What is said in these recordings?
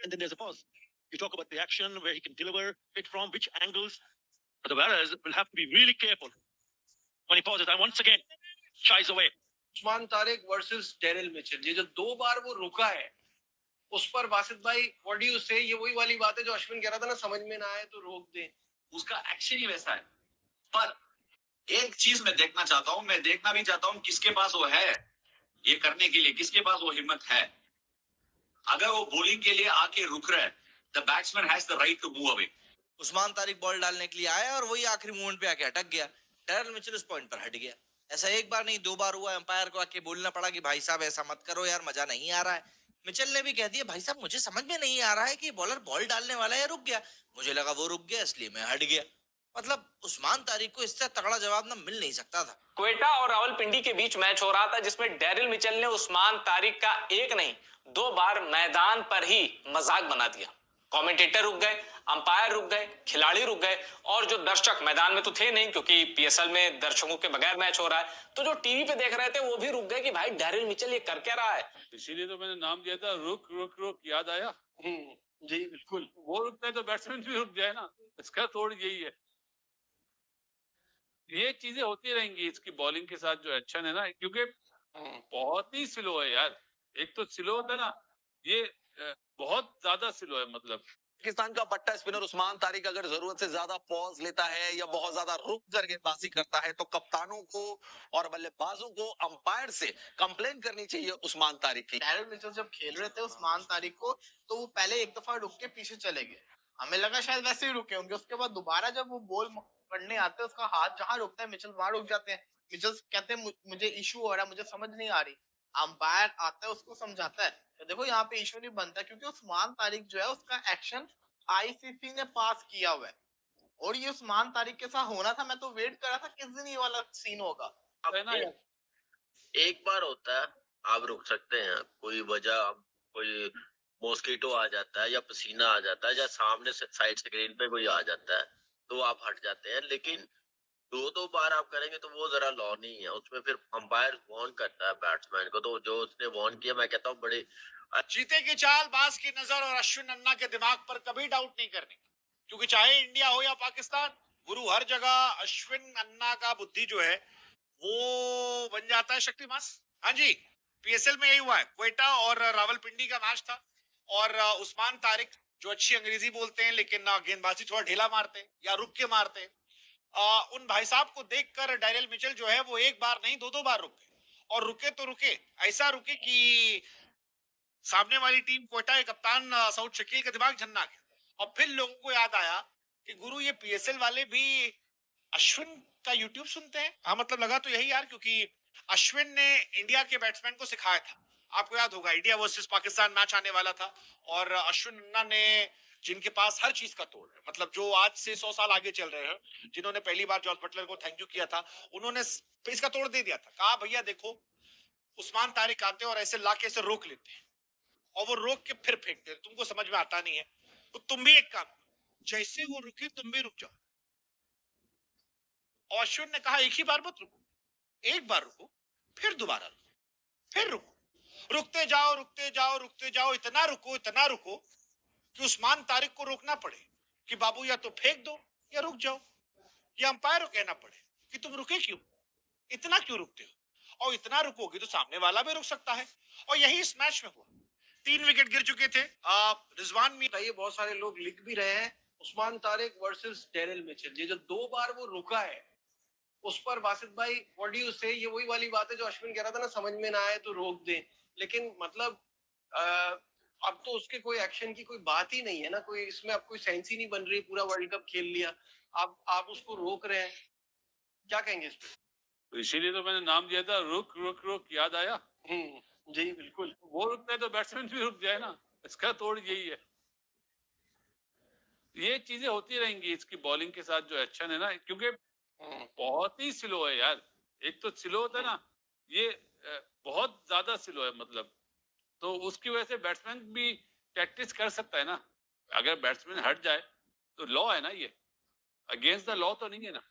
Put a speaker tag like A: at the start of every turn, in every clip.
A: and then there's a pause. You talk about the action, where he can deliver it from, which angles. But the Tavares will have to be really careful when he pauses and once again shies away.
B: Usman Tariq versus Daryl Mitchell, ये जो 2 बार वो रुका है, उस पर बासित भाई what do you से? ये वही वाली बात है जो अश्विन कह रहा था ना, समझ में ना आए तो रोक दे।
C: उसका एक्शन ही वैसा है। पर एक चीज मैं देखना चाहता हूं, मैं देखना भी चाहता हूं किसके पास वो है ये करने के लिए, किसके पास वो हिम्मत है। अगर वो बॉलिंग के लिए आके रुक रहा है, the batsman has the right to move away.
D: Usman Tariq ball डालने के लिए आया और वही आखिरी मोमेंट पे आके अटक गया। डेरिल मिचेल उस पॉइंट पर हट गया। ऐसा एक बार नहीं 2 बार हुआ। एम्पायर को आके बोलना पड़ा कि भाई साहब ऐसा मत करो यार, मजा नहीं आ रहा है। मिचेल ने भी कह दिया भाई साहब मुझे समझ में नहीं आ रहा है कि बॉलर बॉल डालने वाला है, रुक गया। मुझे लगा वो रुक गया इसलिए मैं हट गया। मतलब उस्मान तारिक को इससे तगड़ा जवाब ना मिल नहीं सकता था।
E: क्वेटा और रावलपिंडी के बीच मैच हो रहा था जिसमें डेरिल मिचेल ने उस्मान तारिक का एक नहीं 2 बार मैदान पर ही मजाक बना दिया। कमेंटेटर रुक गए, अंपायर रुक गए, खिलाड़ी रुक गए और जो दर्शक मैदान में तो थे नहीं क्योंकि पीएसएल में दर्शकों के बगैर मैच हो रहा है, तो जो टीवी पे देख रहे थे वो भी रुक गए कि भाई डेरिल मिचेल ये कर क्या रहा है।
F: इसीलिए तो मैंने नाम दिया था रुक रुक रुक, याद आया?
B: जी बिल्कुल।
F: वो रुकता है तो बैट्समैन भी रुक जाए ना, इसका तोड़ यही है। ये चीजें होती रहेंगी इसकी बॉलिंग के साथ जो एक्शन है ना, क्योंकि बहुत ही स्लो है यार। एक तो स्लो होता है ना, ये बहुत ज्यादा स्लो है। मतलब
G: पाकिस्तान का बट्टा स्पिनर उस्मान तारिक अगर जरूरत से ज्यादा पॉज लेता है या बहुत ज्यादा रुक कर गेंदबाजी करता है तो कप्तानों को और बल्लेबाजों को अंपायर से कंप्लेन करनी चाहिए उस्मान तारिक की।
B: डेरिल मिचेल जब खेल रहे थे उस्मान तारिक को, तो वो पहले एक दफा रुक के पीछे चले गए। हमें लगा शायद वैसे ही रुके होंगे। उसके बाद दोबारा जब वो बॉल पड़ने आते हैं, उसका हाथ जहां रुकता है मिचेल वहां रुक जाते हैं। मिचेल कहते हैं मुझे इशू हो रहा है, मुझे समझ नहीं आ रही। अंपायर आता है, उसको समझाता है तो देखो यहाँ पे इशू नहीं बनता, क्योंकि उस्मान तारिक जो है उसका एक्शन आईसीसी ने पास किया हुआ है और ये उस्मान तारिक के साथ होना था। मैं तो वेट कर रहा था किस दिन ये वाला सीन होगा।
H: एक बार होता है आप रुक सकते हैं, कोई वजह, कोई मॉस्किटो आ जाता है या पसीना आ जाता है या सामने से साइड स्क्रीन पे कोई आ जाता है तो आप हट जाते हैं। लेकिन 2 बार आप करेंगे तो वो जरा लॉ नहीं है। उसमें फिर अंपायर वार्न करता है बैट्समैन को, तो जो उसने वार्न किया मैं कहता हूँ बड़े
I: चीते की चाल, बाज की नजर और अश्विन अन्ना के दिमाग पर कभी डाउट नहीं करने, क्योंकि चाहे इंडिया हो या पाकिस्तान, गुरु हर जगह अश्विन अन्ना का बुद्धि जो है वो बन जाता है शक्तिमान। हाँ जी, पीएसएल में यही हुआ है। क्वेटा और रावलपिंडी का मैच था और उस्मान तारिक जो अच्छी अंग्रेजी बोलते हैं लेकिन गेंदबाजी थोड़ा ढीला मारते हैं या रुक के मारते हैं, उन भाई साहब को देखकर डेरिल मिचेल जो है वो एक बार नहीं 2 बार रुके। और रुके तो रुके, ऐसा रुके कि सामने वाली टीम क्वेटा के कप्तान सऊद शकील का दिमाग झन्ना गया। और फिर लोगों को याद आया कि गुरु ये पीएसएल वाले भी अश्विन का यूट्यूब सुनते हैं। हाँ, मतलब लगा तो यही यार, क्योंकि अश्विन ने इंडिया के बैट्समैन को सिखाया था। आपको याद होगा इंडिया वर्सेस पाकिस्तान मैच आने वाला था और अश्विन अन्ना ने, जिनके पास हर चीज का तोड़ है, मतलब जो आज से 100 साल आगे चल रहे हैं, जिन्होंने पहली बार जॉर्ज बटलर को थैंक यू किया था, उन्होंने इसका तोड़ दे दिया था। कहा भैया देखो उस्मान तारिक आते हैं और ऐसे लाके ऐसे रोक लेते हैं और वो रोक के फिर फेंकते हैं, तुमको समझ में आता नहीं है तो तुम भी एक काम, जैसे वो रुके तुम भी रुक जाओ। और अश्विन ने कहा एक ही बार मत रुको, एक बार रुको, फिर दोबारा रुको, फिर रुको, रुकते जाओ रुकते जाओ रुकते जाओ, इतना रुको कि उस्मान तारिक को रोकना पड़े कि बाबू या तो फेंक दो या रुक जाओ, या अंपायर को कहना पड़े कि तुम रुके क्यों, इतना क्यों रुकते हो, और इतना रुकोगे तो सामने वाला भी रुक सकता है। और यही इस मैच में हुआ। 3 विकेट गिर चुके थे। रिजवान में ये बहुत सारे लोग लिख भी रहे हैं Usman Tariq versus Daryl Mitchell, ये जो 2 बार वो रुका है उस पर बासित भाई व्हाट डू यू से? ये वही वाली बात है जो अश्विन कह रहा था ना, समझ में ना आए तो रोक दे। लेकिन मतलब अब तो उसके कोई एक्शन की कोई बात ही नहीं है ना, कोई इसमें अब कोई सेंस ही नहीं बन रही। पूरा वर्ल्ड कप खेल लिया, आप उसको रोक रहे हैं, क्या कहेंगे इस पे?
F: तो इसीलिए तो मैंने नाम दिया था रुक रुक रुक, याद आया?
B: जी बिल्कुल।
F: वो रुकता है तो बैट्समैन भी रुक जाए ना, इसका तोड़ यही है। ये चीजें होती रहेंगी इसकी बॉलिंग के साथ जो एक्शन है ना, क्योंकि बहुत ही स्लो है यार। एक तो स्लो होता है ना, ये बहुत ज्यादा स्लो है। मतलब तो उसकी वजह से बैट्समैन भी प्रैक्टिस कर सकता है ना। अगर बैट्समैन हट जाए तो लॉ है ना, ये अगेंस्ट द लॉ तो नहीं है ना।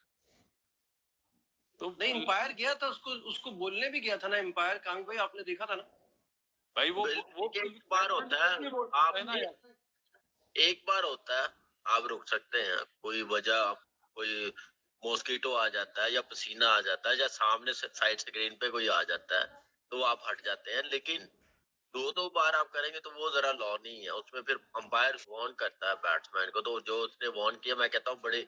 F: तो
B: नहीं, एम्पायर गया था, उसको बोलने भी गया था ना एम्पायर। कामी भाई आपने देखा था ना
F: भाई, वो
H: एक बार होता है आप एक बार होता है, आप रुक सकते हैं, कोई वजह, कोई मॉस्किटो आ जाता है या पसीना आ जाता है या सामने से साइड स्क्रीन पे कोई आ जाता है तो आप हट जाते हैं। लेकिन दो बार आप करेंगे तो वो जरा लॉ नहीं है, उसमें फिर अंपायर वार्न करता है बैट्समैन को, तो जो उसने वार्न किया, मैं कहता हूँ बड़े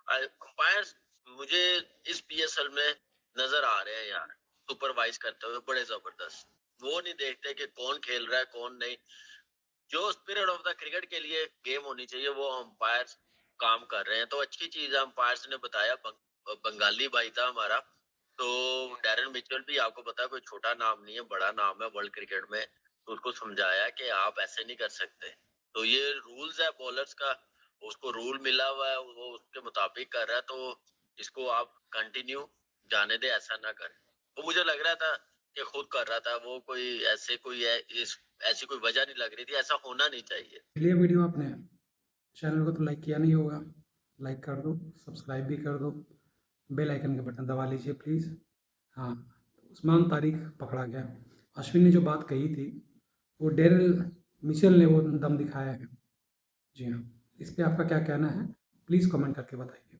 H: अंपायर मुझे इस पीएसएल में नजर आ रहे हैं यार, सुपरवाइज करते हुए बड़े जबरदस्त। वो नहीं देखते कि कौन खेल रहा है कौन नहीं। जो स्पिरिट ऑफ द क्रिकेट के लिए गेम होनी चाहिए वो अंपायर काम कर रहे हैं, तो अच्छी चीज है। अंपायर्स ने बताया, बंगाली भाई था हमारा, तो डैरेन मिचेल भी आपको पता है कोई छोटा नाम नहीं है, बड़ा नाम है वर्ल्ड क्रिकेट में, तो उसको समझाया कि आप ऐसे नहीं कर सकते। तो ये रूल्स है बॉलर्स का, उसको रूल मिला हुआ है, वो उसके मुताबिक कर रहा है, तो इसको आप कंटिन्यू जाने दे, ऐसा ना करें। तो मुझे लग रहा था कि खुद कर रहा था वो, कोई ऐसे कोई ऐसी कोई वजह नहीं लग रही थी, ऐसा होना नहीं चाहिए।
J: चलिए, वीडियो आपने चैनल को तो लाइक किया नहीं होगा, लाइक कर दो, सब्सक्राइब भी कर दो, बेल आइकन का बटन दबा लीजिए प्लीज़। हाँ, उस्मान तारिक पकड़ा गया। अश्विन ने जो बात कही थी वो डेरिल मिचेल ने वो दम दिखाया है। जी हाँ, इस पे आपका क्या कहना है प्लीज़ कमेंट करके बताइए।